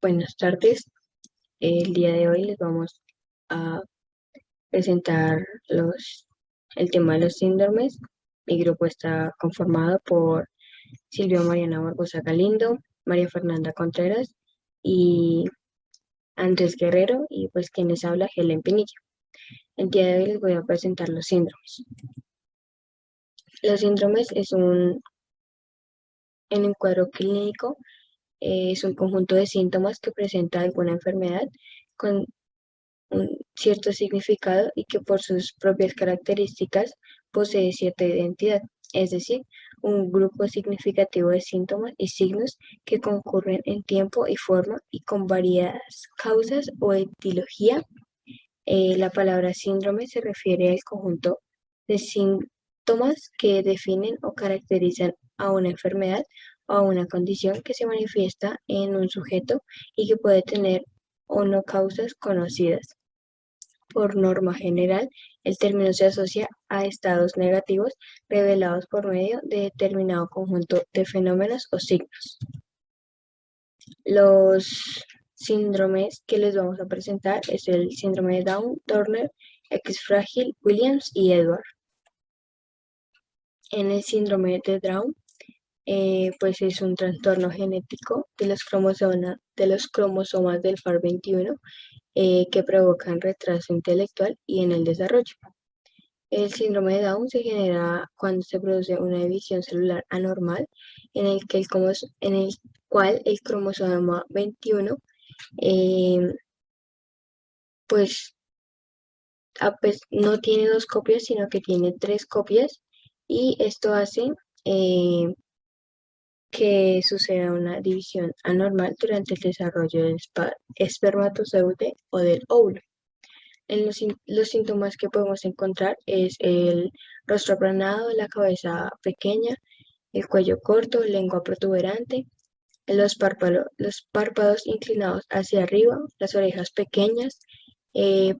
Buenas tardes. El día de hoy les vamos a presentar el tema de los síndromes. Mi grupo está conformado por Silvia Mariana Barbosa Galindo, María Fernanda Contreras y Andrés Guerrero, y pues quien les habla, Helen Pinilla. El día de hoy les voy a presentar los síndromes. Los síndromes en un cuadro clínico, es un conjunto de síntomas que presenta alguna enfermedad con un cierto significado y que por sus propias características posee cierta identidad, es decir, un grupo significativo de síntomas y signos que concurren en tiempo y forma y con variadas causas o etiología. La palabra síndrome se refiere al conjunto de síntomas que definen o caracterizan a una enfermedad o a una condición que se manifiesta en un sujeto y que puede tener o no causas conocidas. Por norma general, el término se asocia a estados negativos revelados por medio de determinado conjunto de fenómenos o signos. Los síndromes que les vamos a presentar es el síndrome de Down, Turner, X-Frágil, Williams y Edward. En el síndrome de Down, pues es un trastorno genético de los cromosomas del FAR21, que provocan retraso intelectual y en el desarrollo. El síndrome de Down se genera cuando se produce una división celular anormal en el cual el cromosoma 21, eh, pues no tiene dos copias, sino que tiene tres copias, y esto hace eh, que suceda una división anormal durante el desarrollo del espermatozoide o del óvulo. Los síntomas que podemos encontrar es el rostro aplanado, la cabeza pequeña, el cuello corto, lengua protuberante, los párpados inclinados hacia arriba, las orejas pequeñas,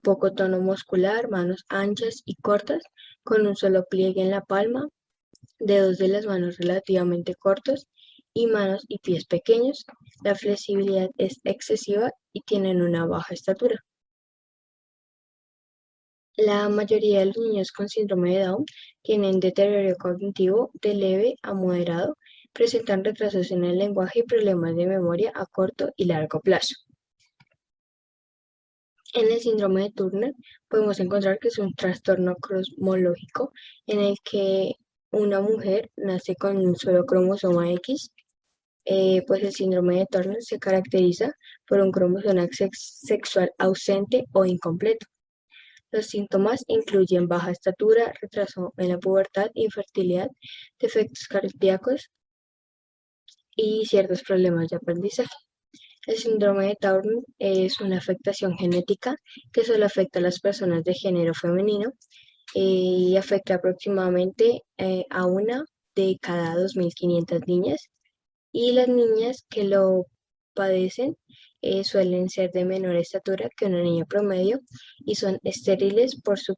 poco tono muscular, manos anchas y cortas, con un solo pliegue en la palma, dedos de las manos relativamente cortos y manos y pies pequeños. La flexibilidad es excesiva y tienen una baja estatura. La mayoría de los niños con síndrome de Down tienen deterioro cognitivo de leve a moderado, presentan retrasos en el lenguaje y problemas de memoria a corto y largo plazo. En el síndrome de Turner podemos encontrar que es un trastorno cromológico en el que una mujer nace con un solo cromosoma X. Pues el síndrome de Turner se caracteriza por un cromosoma sexual ausente o incompleto. Los síntomas incluyen baja estatura, retraso en la pubertad, infertilidad, defectos cardíacos y ciertos problemas de aprendizaje. El síndrome de Down es una afectación genética que solo afecta a las personas de género femenino, y afecta aproximadamente a una de cada 2.500 niñas, y las niñas que lo padecen suelen ser de menor estatura que una niña promedio y son estériles por su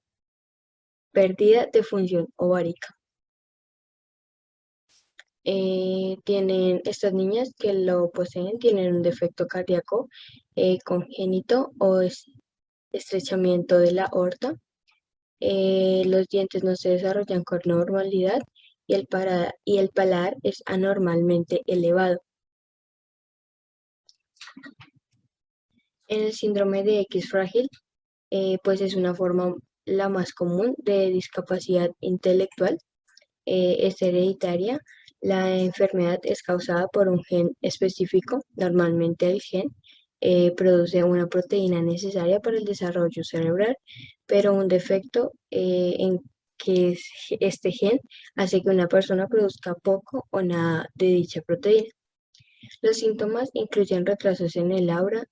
pérdida de función ovárica. Estas niñas que lo poseen tienen un defecto cardíaco congénito o estrechamiento de la aorta. Los dientes no se desarrollan con normalidad y el paladar es anormalmente elevado. En el síndrome de X frágil, pues es una forma la más común de discapacidad intelectual. Es hereditaria. La enfermedad es causada por un gen específico. Normalmente el gen produce una proteína necesaria para el desarrollo cerebral, pero un defecto en este gen hace que una persona produzca poco o nada de dicha proteína. Los síntomas incluyen retrasos en el habla,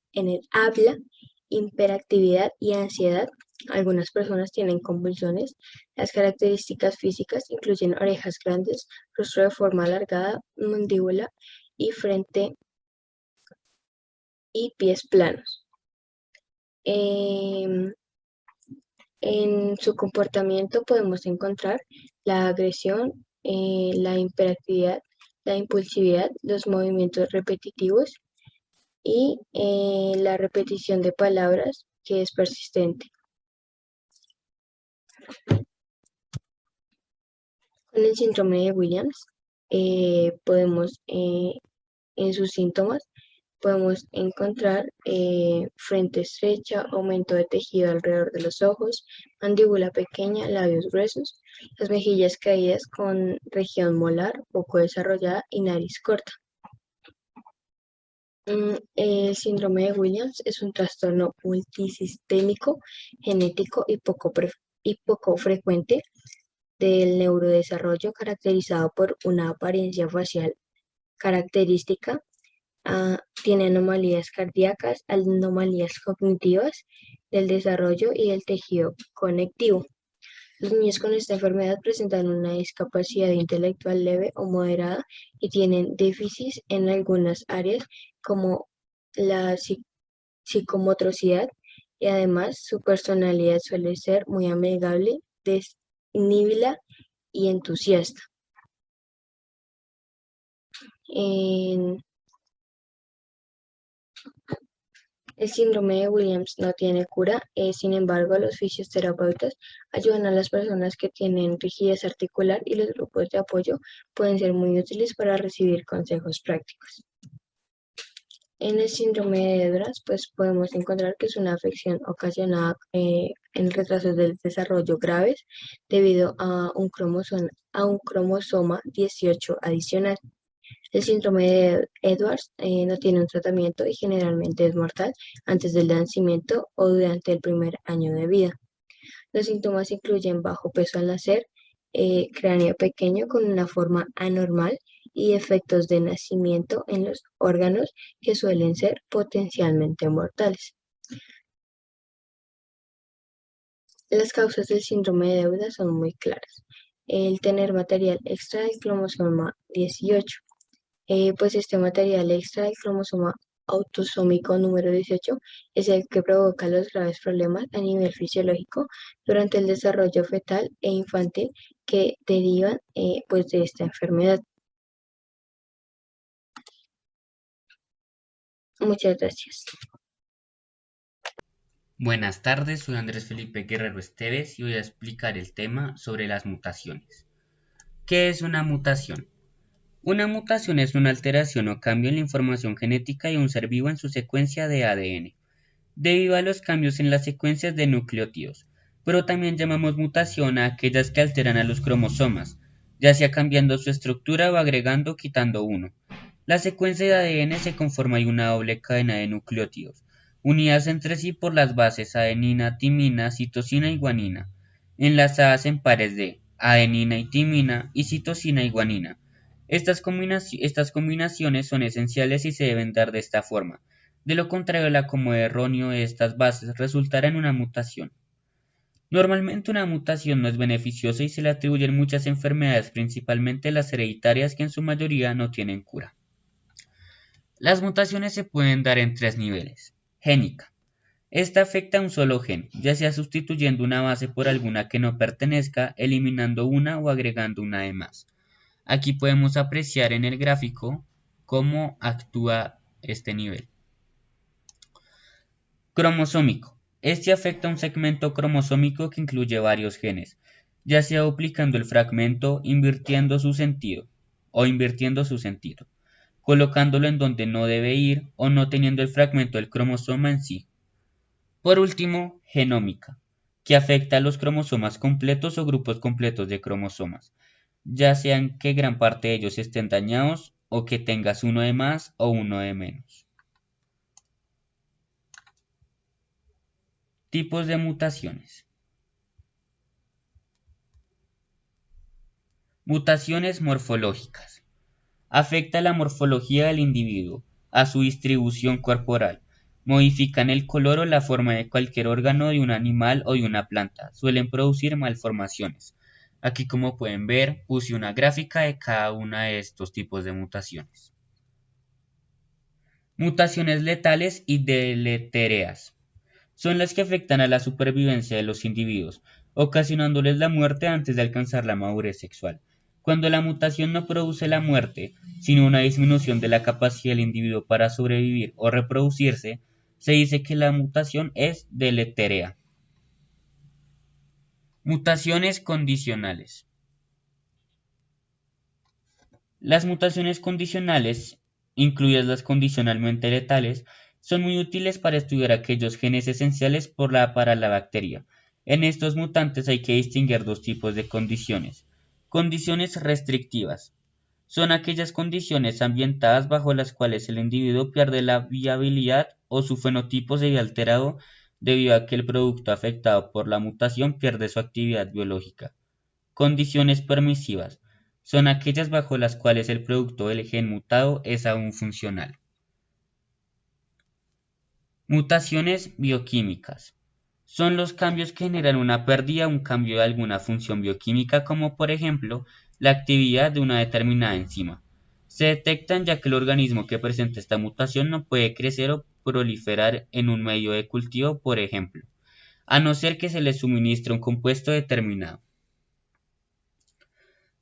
hiperactividad y ansiedad. Algunas personas tienen convulsiones. Las características físicas incluyen orejas grandes, rostro de forma alargada, mandíbula y frente y pies planos. En su comportamiento podemos encontrar la agresión, la hiperactividad, la impulsividad, los movimientos repetitivos y la repetición de palabras que es persistente. Con el síndrome de Williams, en sus síntomas, podemos encontrar frente estrecha, aumento de tejido alrededor de los ojos, mandíbula pequeña, labios gruesos, las mejillas caídas con región molar poco desarrollada y nariz corta. El síndrome de Williams es un trastorno multisistémico, genético y poco frecuente del neurodesarrollo caracterizado por una apariencia facial característica. Tiene anomalías cardíacas, anomalías cognitivas del desarrollo y del tejido conectivo. Los niños con esta enfermedad presentan una discapacidad intelectual leve o moderada y tienen déficits en algunas áreas como la psicomotricidad, y además su personalidad suele ser muy amigable, desinhibida y entusiasta. En el síndrome de Williams no tiene cura, sin embargo, los fisioterapeutas ayudan a las personas que tienen rigidez articular y los grupos de apoyo pueden ser muy útiles para recibir consejos prácticos. En el síndrome de Edwards, pues podemos encontrar que es una afección ocasionada en retrasos del desarrollo graves debido a un cromosoma 18 adicional. El síndrome de Edwards no tiene un tratamiento y generalmente es mortal antes del nacimiento o durante el primer año de vida. Los síntomas incluyen bajo peso al nacer, cráneo pequeño con una forma anormal y efectos de nacimiento en los órganos que suelen ser potencialmente mortales. Las causas del síndrome de Deuda son muy claras. El tener material extra del cromosoma 18. Pues este material extra del cromosoma autosómico número 18 es el que provoca los graves problemas a nivel fisiológico durante el desarrollo fetal e infantil que derivan pues de esta enfermedad. Muchas gracias. Buenas tardes, soy Andrés Felipe Guerrero Esteves y voy a explicar el tema sobre las mutaciones. ¿Qué es una mutación? Una mutación es una alteración o cambio en la información genética de un ser vivo en su secuencia de ADN, debido a los cambios en las secuencias de nucleótidos, pero también llamamos mutación a aquellas que alteran a los cromosomas, ya sea cambiando su estructura o agregando o quitando uno. La secuencia de ADN se conforma de una doble cadena de nucleótidos, unidas entre sí por las bases adenina, timina, citosina y guanina, enlazadas en pares de adenina y timina y citosina y guanina. Estas combinaciones son esenciales y se deben dar de esta forma. De lo contrario, el acomodo erróneo de estas bases resultará en una mutación. Normalmente una mutación no es beneficiosa y se le atribuyen muchas enfermedades, principalmente las hereditarias que en su mayoría no tienen cura. Las mutaciones se pueden dar en tres niveles. Génica. Esta afecta a un solo gen, ya sea sustituyendo una base por alguna que no pertenezca, eliminando una o agregando una de más. Aquí podemos apreciar en el gráfico cómo actúa este nivel. Cromosómico. Este afecta a un segmento cromosómico que incluye varios genes, ya sea duplicando el fragmento, invirtiendo su sentido, colocándolo en donde no debe ir o no teniendo el fragmento del cromosoma en sí. Por último, genómica, que afecta a los cromosomas completos o grupos completos de cromosomas, ya sean que gran parte de ellos estén dañados o que tengas uno de más o uno de menos. Tipos de mutaciones. Mutaciones morfológicas. Afecta la morfología del individuo, a su distribución corporal. Modifican el color o la forma de cualquier órgano de un animal o de una planta. Suelen producir malformaciones. Aquí, como pueden ver, puse una gráfica de cada una de estos tipos de mutaciones. Mutaciones letales y deletéreas. Son las que afectan a la supervivencia de los individuos, ocasionándoles la muerte antes de alcanzar la madurez sexual. Cuando la mutación no produce la muerte, sino una disminución de la capacidad del individuo para sobrevivir o reproducirse, se dice que la mutación es deletérea. Mutaciones condicionales. Las mutaciones condicionales, incluidas las condicionalmente letales, son muy útiles para estudiar aquellos genes esenciales para la bacteria. En estos mutantes hay que distinguir dos tipos de condiciones. Condiciones restrictivas. Son aquellas condiciones ambientadas bajo las cuales el individuo pierde la viabilidad o su fenotipo se ve alterado debido a que el producto afectado por la mutación pierde su actividad biológica. Condiciones permisivas. Son aquellas bajo las cuales el producto del gen mutado es aún funcional. Mutaciones bioquímicas. Son los cambios que generan una pérdida o un cambio de alguna función bioquímica, como por ejemplo la actividad de una determinada enzima. Se detectan ya que el organismo que presenta esta mutación no puede crecer o proliferar en un medio de cultivo, por ejemplo, a no ser que se le suministre un compuesto determinado.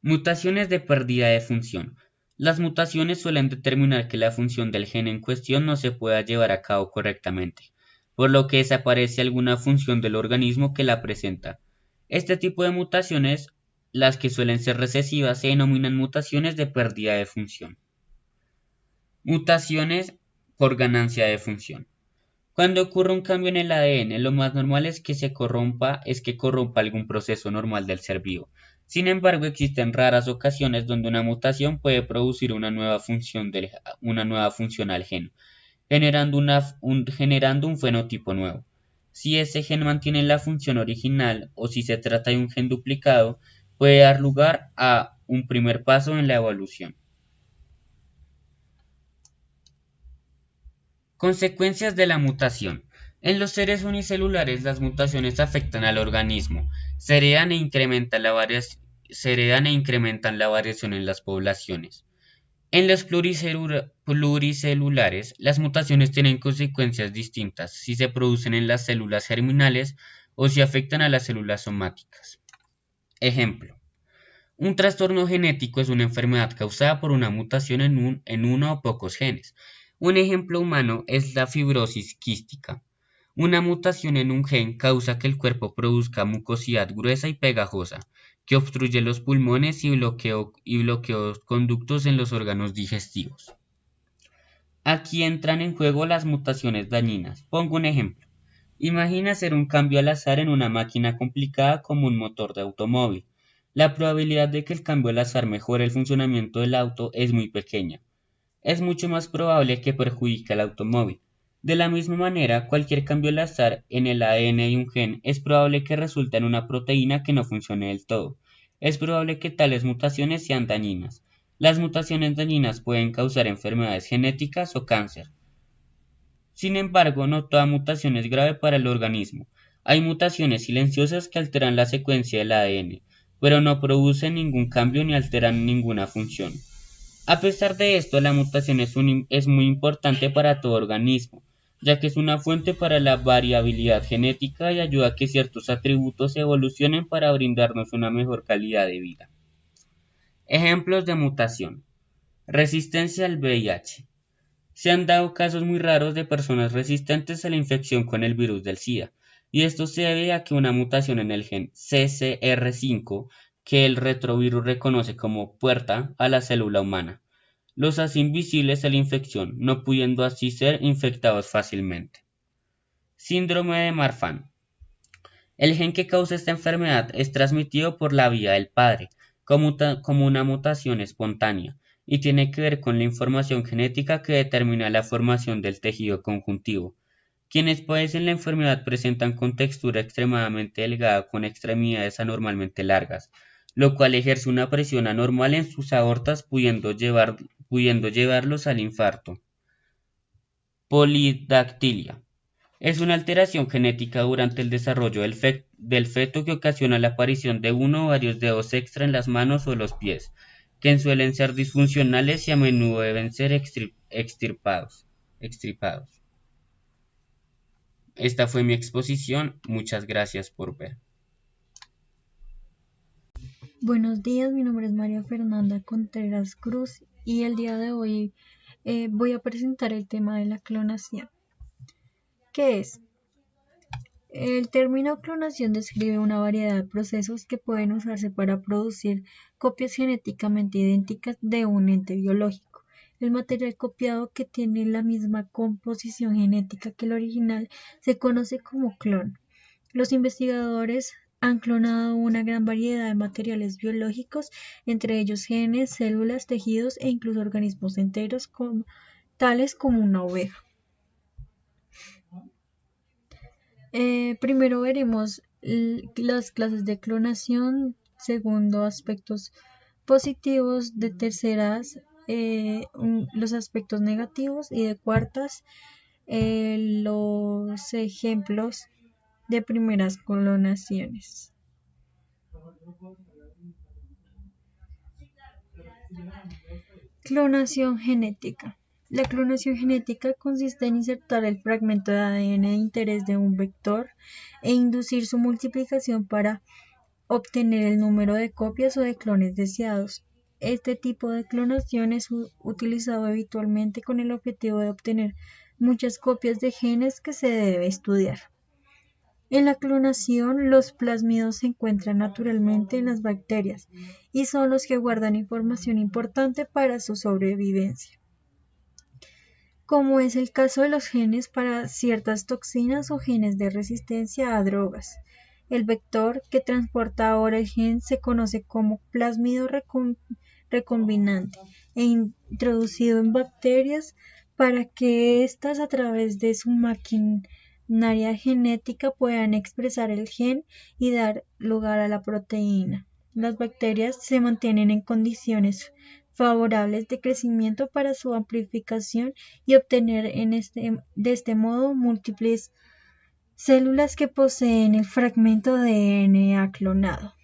Mutaciones de pérdida de función. Las mutaciones suelen determinar que la función del gen en cuestión no se pueda llevar a cabo correctamente, por lo que desaparece alguna función del organismo que la presenta. Este tipo de mutaciones, las que suelen ser recesivas, se denominan mutaciones de pérdida de función. Mutaciones por ganancia de función. Cuando ocurre un cambio en el ADN, lo más normal es que corrompa algún proceso normal del ser vivo. Sin embargo, existen raras ocasiones donde una mutación puede producir una nueva función al gen, generando un fenotipo nuevo. Si ese gen mantiene la función original o si se trata de un gen duplicado, puede dar lugar a un primer paso en la evolución. Consecuencias de la mutación. En los seres unicelulares, las mutaciones afectan al organismo, se heredan e incrementan la variación en las poblaciones. En los pluricelulares, las mutaciones tienen consecuencias distintas si se producen en las células germinales o si afectan a las células somáticas. Ejemplo. Un trastorno genético es una enfermedad causada por una mutación en uno o pocos genes. Un ejemplo humano es la fibrosis quística. Una mutación en un gen causa que el cuerpo produzca mucosidad gruesa y pegajosa, que obstruye los pulmones y bloquea conductos en los órganos digestivos. Aquí entran en juego las mutaciones dañinas. Pongo un ejemplo. Imagina hacer un cambio al azar en una máquina complicada como un motor de automóvil. La probabilidad de que el cambio al azar mejore el funcionamiento del auto es muy pequeña. Es mucho más probable que perjudique al automóvil. De la misma manera, cualquier cambio al azar en el ADN de un gen es probable que resulte en una proteína que no funcione del todo. Es probable que tales mutaciones sean dañinas. Las mutaciones dañinas pueden causar enfermedades genéticas o cáncer. Sin embargo, no toda mutación es grave para el organismo. Hay mutaciones silenciosas que alteran la secuencia del ADN, pero no producen ningún cambio ni alteran ninguna función. A pesar de esto, la mutación es muy importante para todo organismo, ya que es una fuente para la variabilidad genética y ayuda a que ciertos atributos evolucionen para brindarnos una mejor calidad de vida. Ejemplos de mutación. Resistencia al VIH. Se han dado casos muy raros de personas resistentes a la infección con el virus del SIDA, y esto se debe a que una mutación en el gen CCR5, que el retrovirus reconoce como puerta a la célula humana, los hace invisibles a la infección, no pudiendo así ser infectados fácilmente. Síndrome de Marfan. El gen que causa esta enfermedad es transmitido por la vía del padre, como una mutación espontánea, y tiene que ver con la información genética que determina la formación del tejido conjuntivo. Quienes padecen la enfermedad presentan con textura extremadamente delgada con extremidades anormalmente largas, lo cual ejerce una presión anormal en sus aortas pudiendo llevarlos al infarto. Polidactilia. Es una alteración genética durante el desarrollo del feto que ocasiona la aparición de uno o varios dedos extra en las manos o los pies, que suelen ser disfuncionales y a menudo deben ser extirpados. Esta fue mi exposición. Muchas gracias por ver. Buenos días, mi nombre es María Fernanda Contreras Cruz y el día de hoy voy a presentar el tema de la clonación. ¿Qué es? El término clonación describe una variedad de procesos que pueden usarse para producir copias genéticamente idénticas de un ente biológico. El material copiado que tiene la misma composición genética que el original se conoce como clon. Los investigadores han clonado una gran variedad de materiales biológicos, entre ellos genes, células, tejidos e incluso organismos enteros, tales como una oveja. Primero veremos las clases de clonación, segundo aspectos positivos, de terceras los aspectos negativos y de cuartas los ejemplos de primeras clonaciones. Clonación genética. La clonación genética consiste en insertar el fragmento de ADN de interés de un vector e inducir su multiplicación para obtener el número de copias o de clones deseados. Este tipo de clonación es utilizado habitualmente con el objetivo de obtener muchas copias de genes que se debe estudiar. En la clonación, los plásmidos se encuentran naturalmente en las bacterias y son los que guardan información importante para su sobrevivencia, como es el caso de los genes para ciertas toxinas o genes de resistencia a drogas. El vector que transporta ahora el gen se conoce como plásmido recombinante e introducido en bacterias para que éstas a través de su maquinaria genética puedan expresar el gen y dar lugar a la proteína. Las bacterias se mantienen en condiciones favorables de crecimiento para su amplificación y obtener de este modo múltiples células que poseen el fragmento de DNA clonado.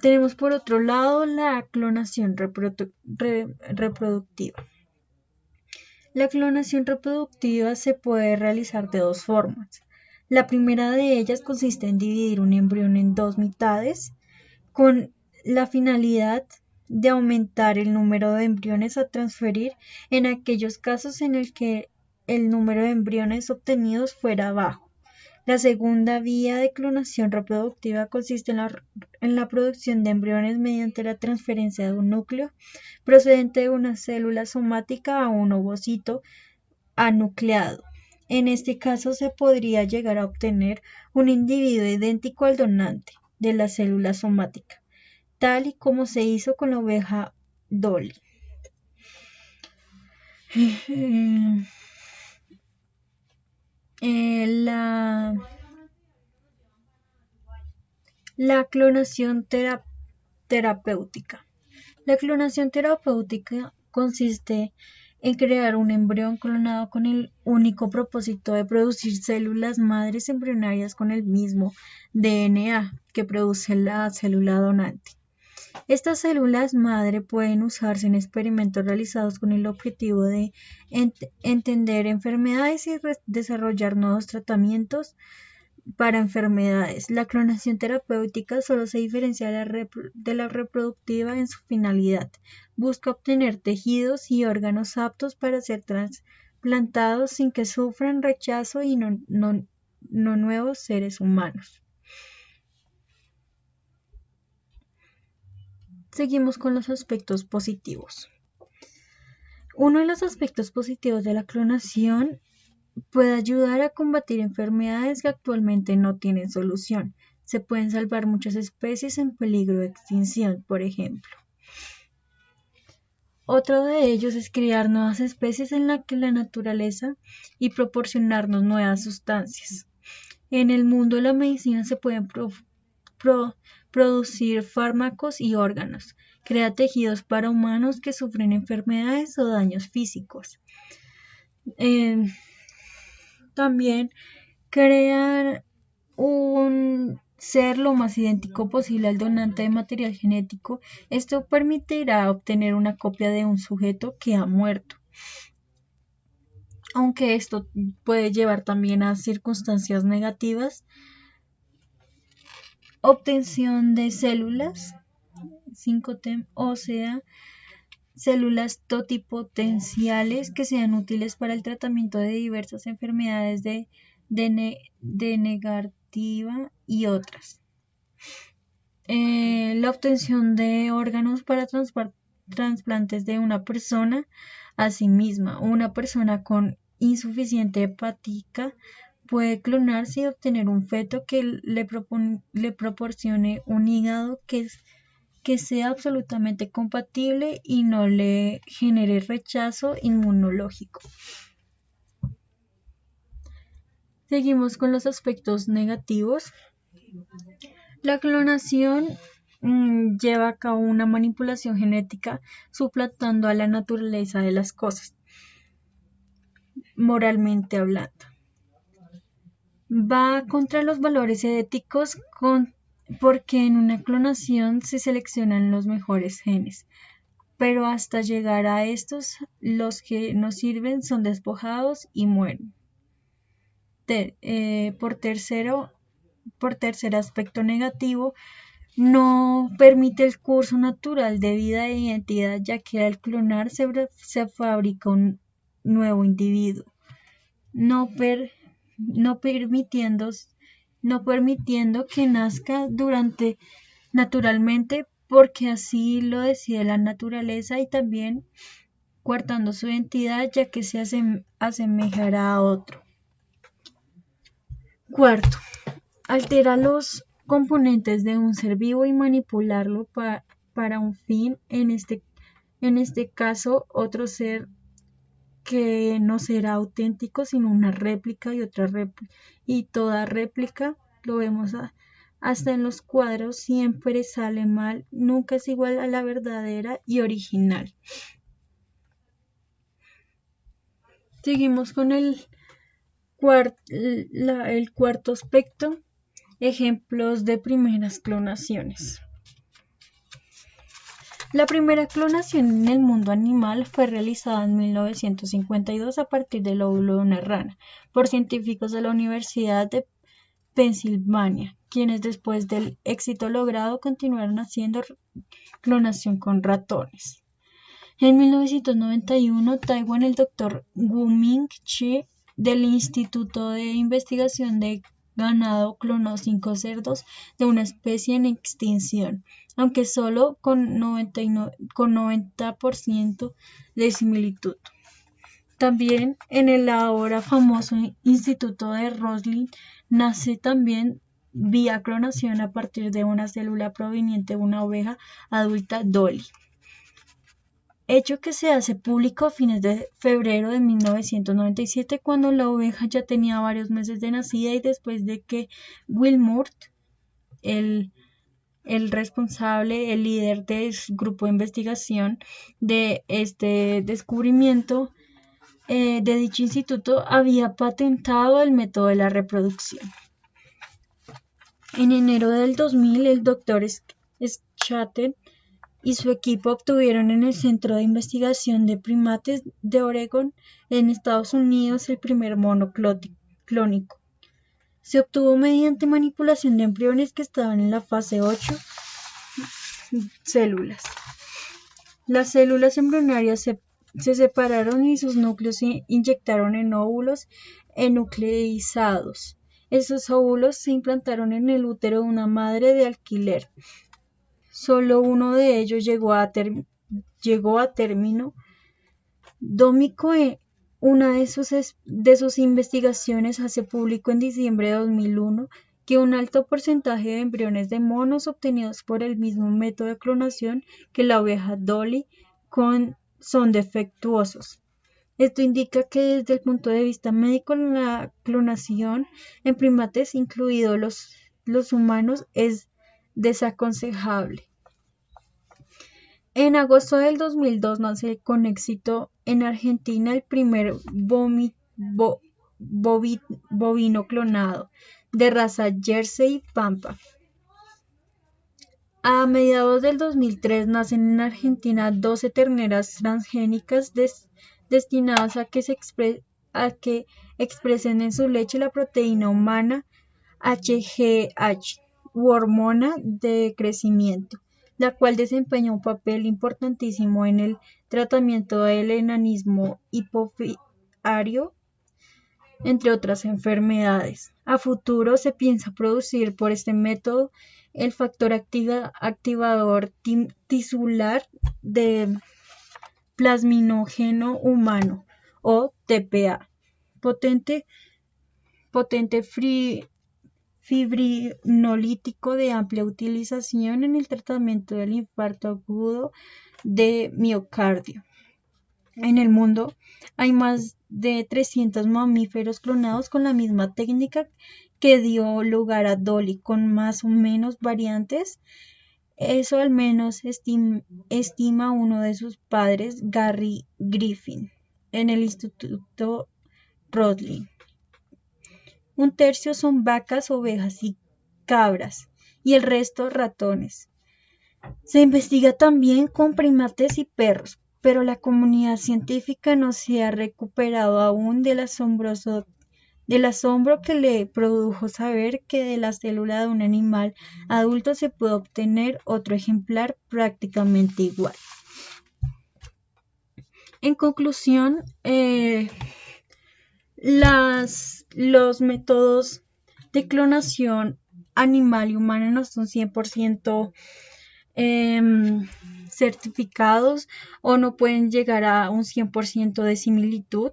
Tenemos por otro lado la clonación reproductiva. La clonación reproductiva se puede realizar de dos formas. La primera de ellas consiste en dividir un embrión en dos mitades con la finalidad de aumentar el número de embriones a transferir en aquellos casos en el que el número de embriones obtenidos fuera bajo. La segunda vía de clonación reproductiva consiste en la producción de embriones mediante la transferencia de un núcleo procedente de una célula somática a un ovocito anucleado. En este caso se podría llegar a obtener un individuo idéntico al donante de la célula somática, tal y como se hizo con la oveja Dolly. La clonación terapéutica. La clonación terapéutica consiste en crear un embrión clonado con el único propósito de producir células madres embrionarias con el mismo DNA que produce la célula donante. Estas células madre pueden usarse en experimentos realizados con el objetivo de entender enfermedades y desarrollar nuevos tratamientos para enfermedades. La clonación terapéutica solo se diferencia de la reproductiva en su finalidad. Busca obtener tejidos y órganos aptos para ser trasplantados sin que sufran rechazo y no nuevos seres humanos. Seguimos con los aspectos positivos. Uno de los aspectos positivos de la clonación puede ayudar a combatir enfermedades que actualmente no tienen solución. Se pueden salvar muchas especies en peligro de extinción, por ejemplo. Otro de ellos es crear nuevas especies en la naturaleza y proporcionarnos nuevas sustancias. En el mundo de la medicina se pueden producir fármacos y órganos. Crea tejidos para humanos que sufren enfermedades o daños físicos. También crear un ser lo más idéntico posible al donante de material genético. Esto permitirá obtener una copia de un sujeto que ha muerto. Aunque esto puede llevar también a circunstancias negativas, obtención de células 5T, o sea, células totipotenciales que sean útiles para el tratamiento de diversas enfermedades degenerativa y otras. La obtención de órganos para trasplantes de una persona a sí misma. Una persona con insuficiencia hepática puede clonarse y obtener un feto que le proporcione un hígado que sea absolutamente compatible y no le genere rechazo inmunológico. Seguimos con los aspectos negativos. La clonación lleva a cabo una manipulación genética suplantando a la naturaleza de las cosas, moralmente hablando. Va contra los valores éticos porque en una clonación se seleccionan los mejores genes, pero hasta llegar a estos, los que no sirven son despojados y mueren. Por tercer aspecto negativo, no permite el curso natural de vida e identidad, ya que al clonar se fabrica un nuevo individuo, no permitiendo que nazca naturalmente, porque así lo decide la naturaleza, y también coartando su identidad, ya que se asemejará a otro. Cuarto, altera los componentes de un ser vivo y manipularlo para un fin, en este caso otro ser que no será auténtico sino una réplica y toda réplica, lo vemos hasta en los cuadros, siempre sale mal, nunca es igual a la verdadera y original. Seguimos con el cuarto aspecto, ejemplos de primeras clonaciones. La primera clonación en el mundo animal fue realizada en 1952 a partir del óvulo de una rana por científicos de la Universidad de Pensilvania, quienes después del éxito logrado continuaron haciendo clonación con ratones. En 1991, Taiwán, el Dr. Wu-Ming Chi del Instituto de Investigación de Ganado clonó 5 cerdos de una especie en extinción, aunque solo con 90% de similitud. También en el ahora famoso Instituto de Roslin nace también vía clonación a partir de una célula proveniente de una oveja adulta Dolly. Hecho que se hace público a fines de febrero de 1997, cuando la oveja ya tenía varios meses de nacida, y después de que Wilmot, el responsable, el líder del grupo de investigación de este descubrimiento de dicho instituto, había patentado el método de la reproducción. En enero del 2000, el Dr. Schatten y su equipo obtuvieron en el Centro de Investigación de Primates de Oregon, en Estados Unidos, el primer mono clónico. Se obtuvo mediante manipulación de embriones que estaban en la fase 8 células. Las células embrionarias se separaron y sus núcleos se inyectaron en óvulos enucleizados. Esos óvulos se implantaron en el útero de una madre de alquiler. Solo uno de ellos llegó a término dómico. Una de sus investigaciones hace público en diciembre de 2001 que un alto porcentaje de embriones de monos obtenidos por el mismo método de clonación que la oveja Dolly son defectuosos. Esto indica que desde el punto de vista médico, la clonación en primates, incluidos los humanos, es desaconsejable. En agosto del 2002 nace con éxito en Argentina el primer bovino clonado de raza Jersey Pampa. A mediados del 2003 nacen en Argentina 12 terneras transgénicas destinadas a que expresen en su leche la proteína humana HGH, u hormona de crecimiento, la cual desempeña un papel importantísimo en el tratamiento del enanismo hipoficiario, entre otras enfermedades. A futuro se piensa producir por este método el factor activador tisular de plasminógeno humano o TPA, potente fibrinolítico de amplia utilización en el tratamiento del infarto agudo de miocardio. En el mundo hay más de 300 mamíferos clonados con la misma técnica que dio lugar a Dolly, con más o menos variantes. Eso al menos estima uno de sus padres, Gary Griffin, en el Instituto Roslin. Un tercio son vacas, ovejas y cabras, y el resto ratones. Se investiga también con primates y perros, pero la comunidad científica no se ha recuperado aún del asombro que le produjo saber que de la célula de un animal adulto se puede obtener otro ejemplar prácticamente igual. En conclusión, los métodos de clonación animal y humana no son 100% certificados o no pueden llegar a un 100% de similitud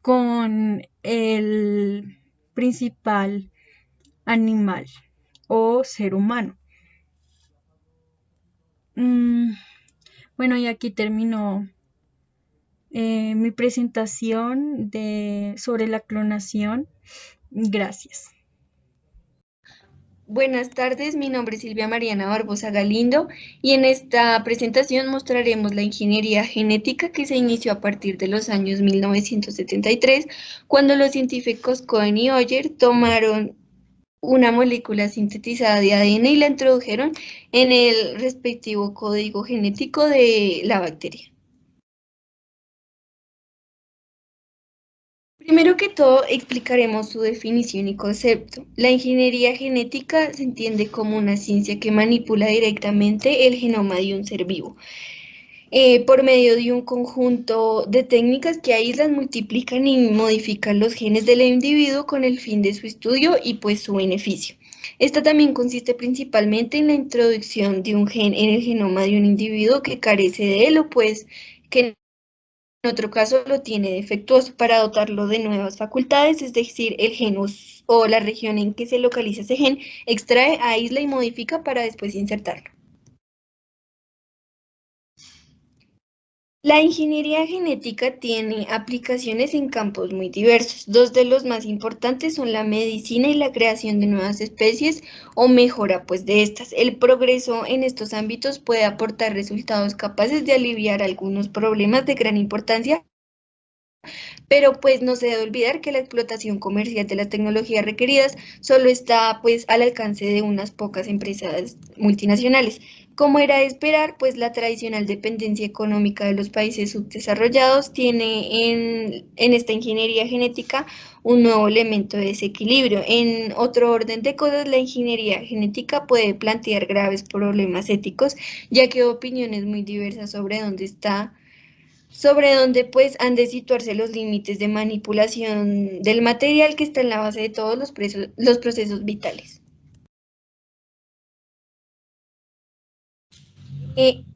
con el principal animal o ser humano. Bueno, y aquí terminó mi presentación sobre la clonación. Gracias. Buenas tardes, mi nombre es Silvia Mariana Barbosa Galindo y en esta presentación mostraremos la ingeniería genética que se inició a partir de los años 1973, cuando los científicos Cohen y Oyer tomaron una molécula sintetizada de ADN y la introdujeron en el respectivo código genético de la bacteria. Primero que todo, explicaremos su definición y concepto. La ingeniería genética se entiende como una ciencia que manipula directamente el genoma de un ser vivo, por medio de un conjunto de técnicas que aíslan, multiplican y modifican los genes del individuo con el fin de su estudio y pues su beneficio. Esta también consiste principalmente en la introducción de un gen en el genoma de un individuo que carece de él o pues que en otro caso lo tiene defectuoso para dotarlo de nuevas facultades, es decir, el gen o la región en que se localiza ese gen extrae, aísla y modifica para después insertarlo. La ingeniería genética tiene aplicaciones en campos muy diversos. Dos de los más importantes son la medicina y la creación de nuevas especies o mejora pues de estas. El progreso en estos ámbitos puede aportar resultados capaces de aliviar algunos problemas de gran importancia, pero pues no se debe olvidar que la explotación comercial de las tecnologías requeridas solo está pues al alcance de unas pocas empresas multinacionales. Como era de esperar, pues la tradicional dependencia económica de los países subdesarrollados tiene en esta ingeniería genética un nuevo elemento de desequilibrio. En otro orden de cosas, la ingeniería genética puede plantear graves problemas éticos, ya que hay opiniones muy diversas sobre dónde pues han de situarse los límites de manipulación del material que está en la base de todos los procesos vitales.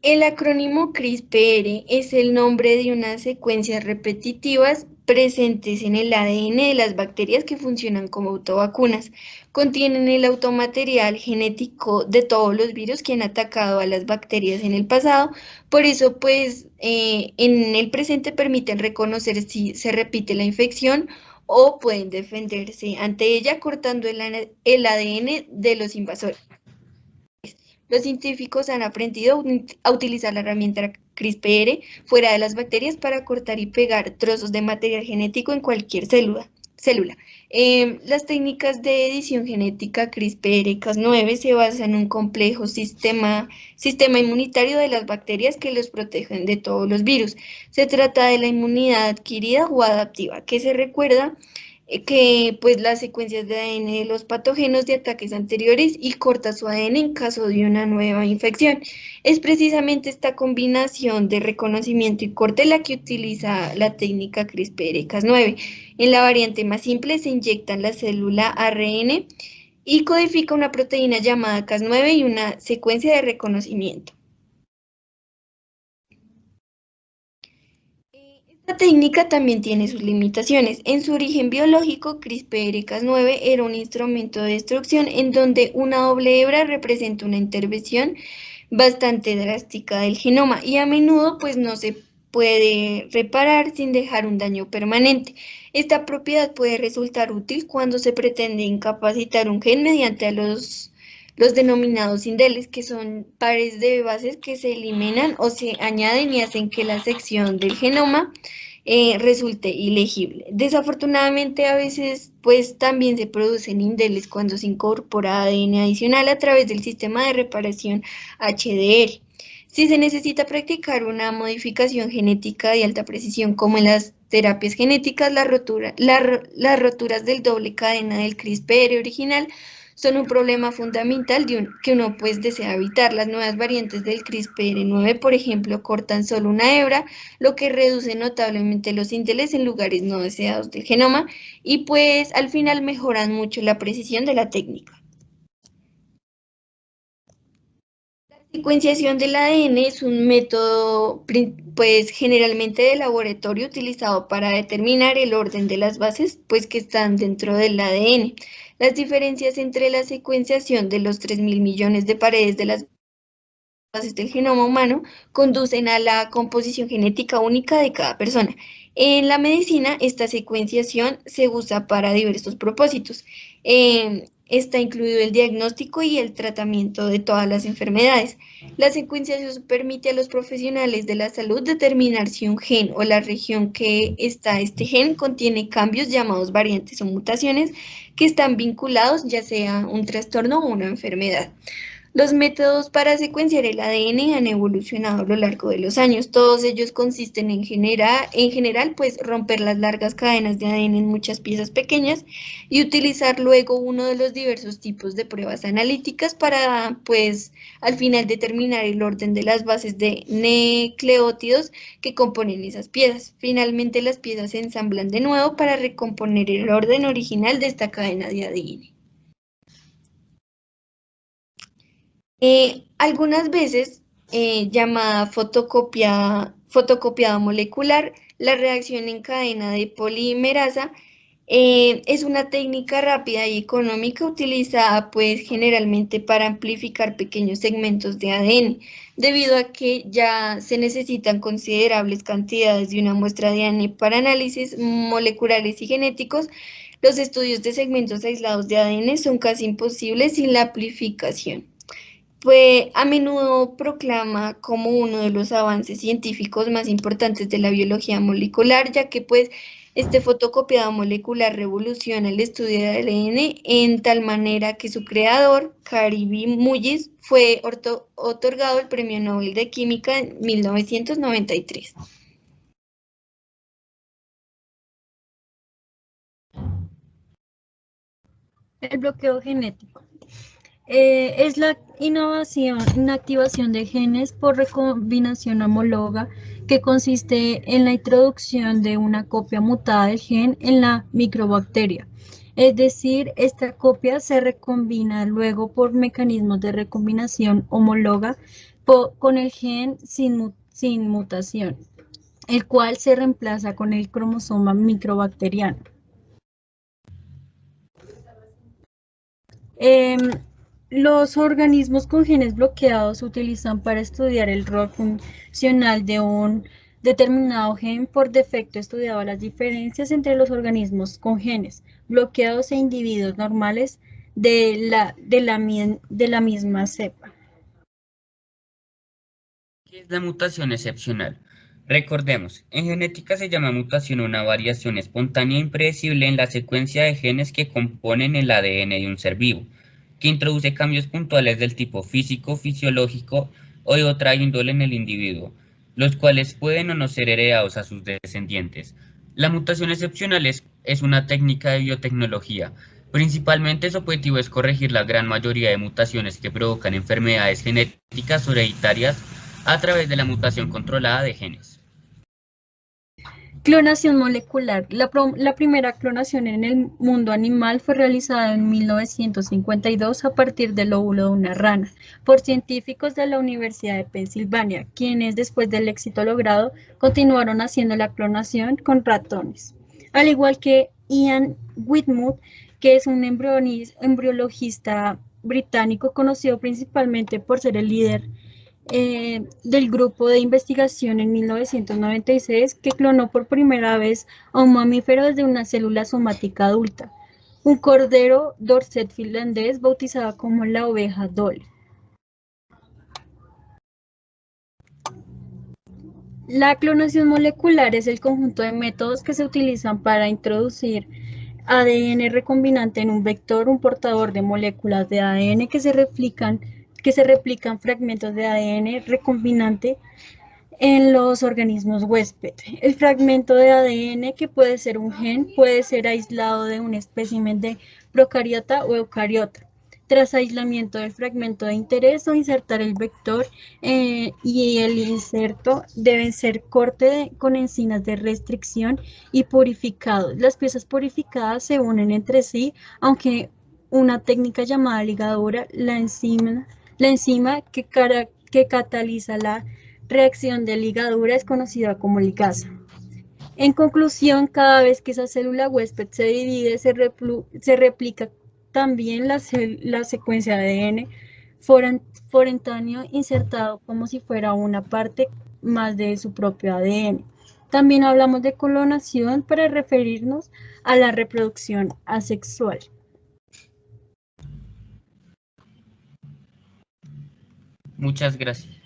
El acrónimo CRISPR es el nombre de unas secuencias repetitivas presentes en el ADN de las bacterias que funcionan como autovacunas. Contienen el automaterial genético de todos los virus que han atacado a las bacterias en el pasado. Por eso, pues, en el presente permiten reconocer si se repite la infección o pueden defenderse ante ella cortando el ADN de los invasores. Los científicos han aprendido a utilizar la herramienta CRISPR fuera de las bacterias para cortar y pegar trozos de material genético en cualquier célula. Las técnicas de edición genética CRISPR-Cas9 se basan en un complejo sistema inmunitario de las bacterias que los protegen de todos los virus. Se trata de la inmunidad adquirida o adaptiva, que se recuerda que pues las secuencias de ADN de los patógenos de ataques anteriores y corta su ADN en caso de una nueva infección. Es precisamente esta combinación de reconocimiento y corte la que utiliza la técnica CRISPR-Cas9. En la variante más simple se inyecta en la célula ARN y codifica una proteína llamada Cas9 y una secuencia de reconocimiento. Esta técnica también tiene sus limitaciones. En su origen biológico, CRISPR-Cas9 era un instrumento de destrucción en donde una doble hebra representa una intervención bastante drástica del genoma y a menudo pues no se puede reparar sin dejar un daño permanente. Esta propiedad puede resultar útil cuando se pretende incapacitar un gen mediante los denominados indeles, que son pares de bases que se eliminan o se añaden y hacen que la sección del genoma resulte ilegible. Desafortunadamente a veces pues también se producen indeles cuando se incorpora ADN adicional a través del sistema de reparación HDR. Si se necesita practicar una modificación genética de alta precisión como en las terapias genéticas, las roturas del doble cadena del CRISPR original son un problema fundamental que uno pues desea evitar. Las nuevas variantes del CRISPR-9, por ejemplo, cortan solo una hebra, lo que reduce notablemente los índices en lugares no deseados del genoma y pues al final mejoran mucho la precisión de la técnica. La secuenciación del ADN es un método pues generalmente de laboratorio utilizado para determinar el orden de las bases pues que están dentro del ADN. Las diferencias entre la secuenciación de los 3.000 millones de paredes de las bases del genoma humano conducen a la composición genética única de cada persona. En la medicina, esta secuenciación se usa para diversos propósitos. Está incluido el diagnóstico y el tratamiento de todas las enfermedades. La secuenciación permite a los profesionales de la salud determinar si un gen o la región que está este gen contiene cambios llamados variantes o mutaciones que están vinculados ya sea un trastorno o una enfermedad. Los métodos para secuenciar el ADN han evolucionado a lo largo de los años. Todos ellos consisten en general, pues romper las largas cadenas de ADN en muchas piezas pequeñas y utilizar luego uno de los diversos tipos de pruebas analíticas para, pues, al final determinar el orden de las bases de nucleótidos que componen esas piezas. Finalmente, las piezas se ensamblan de nuevo para recomponer el orden original de esta cadena de ADN. Algunas veces, llamada fotocopiado molecular, la reacción en cadena de polimerasa es una técnica rápida y económica utilizada pues generalmente para amplificar pequeños segmentos de ADN, debido a que ya se necesitan considerables cantidades de una muestra de ADN para análisis moleculares y genéticos. Los estudios de segmentos aislados de ADN son casi imposibles sin la amplificación. Pues a menudo proclama como uno de los avances científicos más importantes de la biología molecular, ya que pues este fotocopiado molecular revoluciona el estudio del ADN en tal manera que su creador, Caribby Mullis, fue otorgado el Premio Nobel de Química en 1993. El bloqueo genético. Es la inactivación de genes por recombinación homóloga que consiste en la introducción de una copia mutada del gen en la microbacteria. Es decir, esta copia se recombina luego por mecanismos de recombinación homóloga con el gen sin mutación, el cual se reemplaza con el cromosoma microbacteriano. Los organismos con genes bloqueados se utilizan para estudiar el rol funcional de un determinado gen. Por defecto estudiaba las diferencias entre los organismos con genes bloqueados e individuos normales de la misma cepa. ¿Qué es la mutación excepcional? Recordemos, en genética se llama mutación una variación espontánea e impredecible en la secuencia de genes que componen el ADN de un ser vivo, que introduce cambios puntuales del tipo físico, fisiológico o de otra índole en el individuo, los cuales pueden o no ser heredados a sus descendientes. La mutación excepcional es es una técnica de biotecnología. Principalmente su objetivo es corregir la gran mayoría de mutaciones que provocan enfermedades genéticas hereditarias a través de la mutación controlada de genes. Clonación molecular. La primera clonación en el mundo animal fue realizada en 1952 a partir del óvulo de una rana por científicos de la Universidad de Pensilvania, quienes después del éxito logrado continuaron haciendo la clonación con ratones. Al igual que Ian Whitmore, que es un embriologista británico conocido principalmente por ser el líder del grupo de investigación en 1996 que clonó por primera vez a un mamífero desde una célula somática adulta, un cordero dorset finlandés bautizado como la oveja Dolly. La clonación molecular es el conjunto de métodos que se utilizan para introducir ADN recombinante en un vector, un portador de moléculas de ADN que se replican fragmentos de ADN recombinante en los organismos huésped. El fragmento de ADN, que puede ser un gen, puede ser aislado de un espécimen de procariota o eucariota. Tras aislamiento del fragmento de interés o insertar el vector y el inserto deben ser corte con enzimas de restricción y purificados. Las piezas purificadas se unen entre sí, aunque una técnica llamada ligadura, la enzima que cataliza la reacción de ligadura es conocida como ligasa. En conclusión, cada vez que esa célula huésped se divide, se replica también la secuencia de ADN foráneo insertado como si fuera una parte más de su propio ADN. También hablamos de clonación para referirnos a la reproducción asexual. Muchas gracias.